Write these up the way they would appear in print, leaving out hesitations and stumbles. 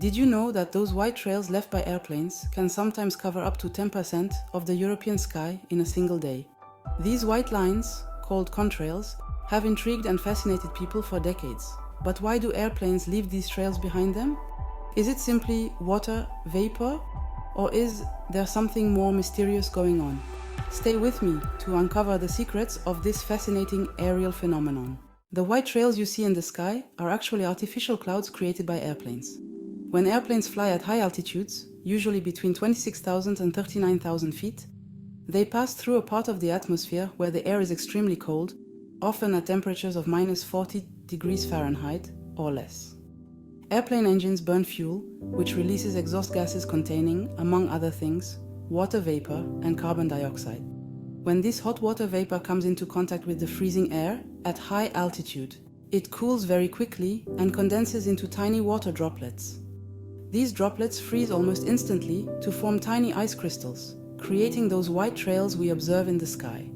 Did you know that those white trails left by airplanes can sometimes cover up to 10% of the European sky in a single day? These white lines, called contrails, have intrigued and fascinated people for decades. But why do airplanes leave these trails behind them? Is it simply water vapor, or is there something more mysterious going on? Stay with me to uncover the secrets of this fascinating aerial phenomenon. The white trails you see in the sky are actually artificial clouds created by airplanes. When airplanes fly at high altitudes, usually between 26,000 and 39,000 feet, they pass through a part of the atmosphere where the air is extremely cold, often at temperatures of minus 40 degrees Fahrenheit or less. Airplane engines burn fuel, which releases exhaust gases containing, among other things, water vapor and carbon dioxide. When this hot water vapor comes into contact with the freezing air at high altitude, it cools very quickly and condenses into tiny water droplets. These droplets freeze almost instantly to form tiny ice crystals, creating those white trails we observe in the sky.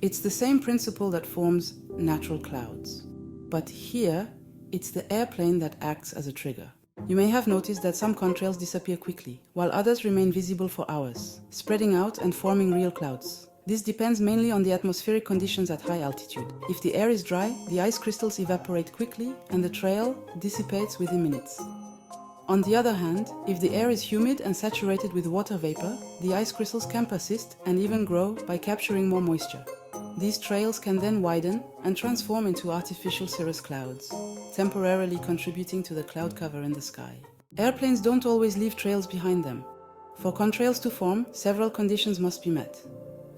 It's the same principle that forms natural clouds. But here, it's the airplane that acts as a trigger. You may have noticed that some contrails disappear quickly, while others remain visible for hours, spreading out and forming real clouds. This depends mainly on the atmospheric conditions at high altitude. If the air is dry, the ice crystals evaporate quickly and the trail dissipates within minutes. On the other hand, if the air is humid and saturated with water vapor, the ice crystals can persist and even grow by capturing more moisture. These trails can then widen and transform into artificial cirrus clouds, temporarily contributing to the cloud cover in the sky. Airplanes don't always leave trails behind them. For contrails to form, several conditions must be met.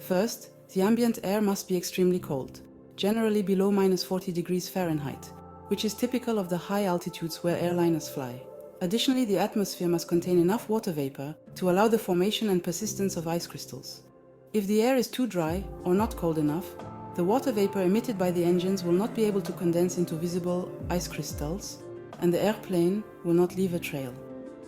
First, the ambient air must be extremely cold, generally below minus 40 degrees Fahrenheit, which is typical of the high altitudes where airliners fly. Additionally, the atmosphere must contain enough water vapor to allow the formation and persistence of ice crystals. If the air is too dry or not cold enough, the water vapor emitted by the engines will not be able to condense into visible ice crystals, and the airplane will not leave a trail.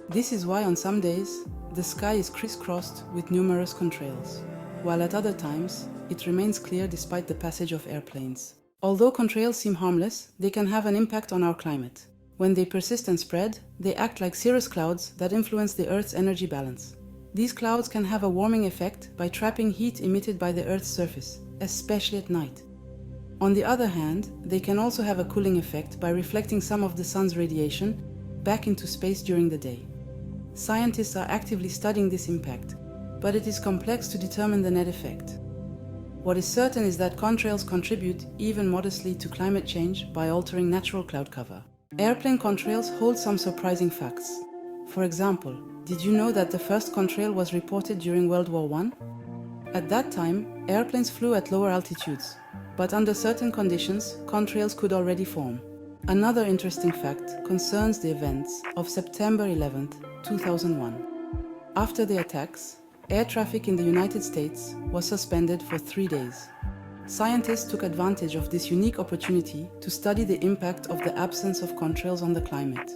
This is why on some days, the sky is crisscrossed with numerous contrails, while at other times, it remains clear despite the passage of airplanes. Although contrails seem harmless, they can have an impact on our climate. When they persist and spread, they act like cirrus clouds that influence the Earth's energy balance. These clouds can have a warming effect by trapping heat emitted by the Earth's surface, especially at night. On the other hand, they can also have a cooling effect by reflecting some of the sun's radiation back into space during the day. Scientists are actively studying this impact, but it is complex to determine the net effect. What is certain is that contrails contribute, even modestly, to climate change by altering natural cloud cover. Airplane contrails hold some surprising facts. For example, did you know that the first contrail was reported during World War I? At that time, airplanes flew at lower altitudes, but under certain conditions, contrails could already form. Another interesting fact concerns the events of September 11, 2001. After the attacks, air traffic in the United States was suspended for 3 days. Scientists took advantage of this unique opportunity to study the impact of the absence of contrails on the climate.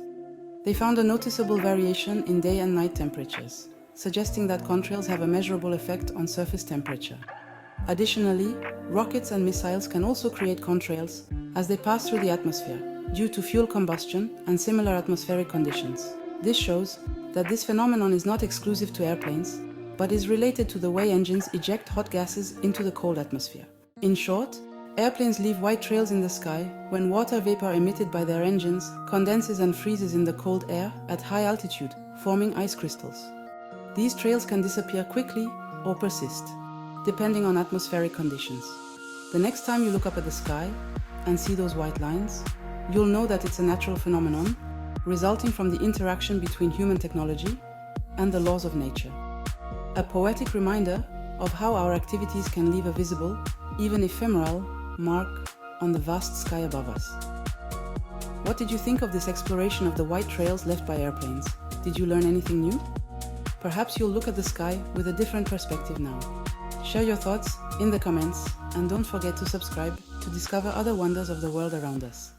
They found a noticeable variation in day and night temperatures, suggesting that contrails have a measurable effect on surface temperature. Additionally, rockets and missiles can also create contrails as they pass through the atmosphere, due to fuel combustion and similar atmospheric conditions. This shows that this phenomenon is not exclusive to airplanes, but is related to the way engines eject hot gases into the cold atmosphere. In short, airplanes leave white trails in the sky when water vapor emitted by their engines condenses and freezes in the cold air at high altitude, forming ice crystals. These trails can disappear quickly or persist, depending on atmospheric conditions. The next time you look up at the sky and see those white lines, you'll know that it's a natural phenomenon resulting from the interaction between human technology and the laws of nature. A poetic reminder of how our activities can leave a visible, even ephemeral, mark on the vast sky above us. What did you think of this exploration of the white trails left by airplanes? Did you learn anything new? Perhaps you'll look at the sky with a different perspective now. Share your thoughts in the comments and don't forget to subscribe to discover other wonders of the world around us.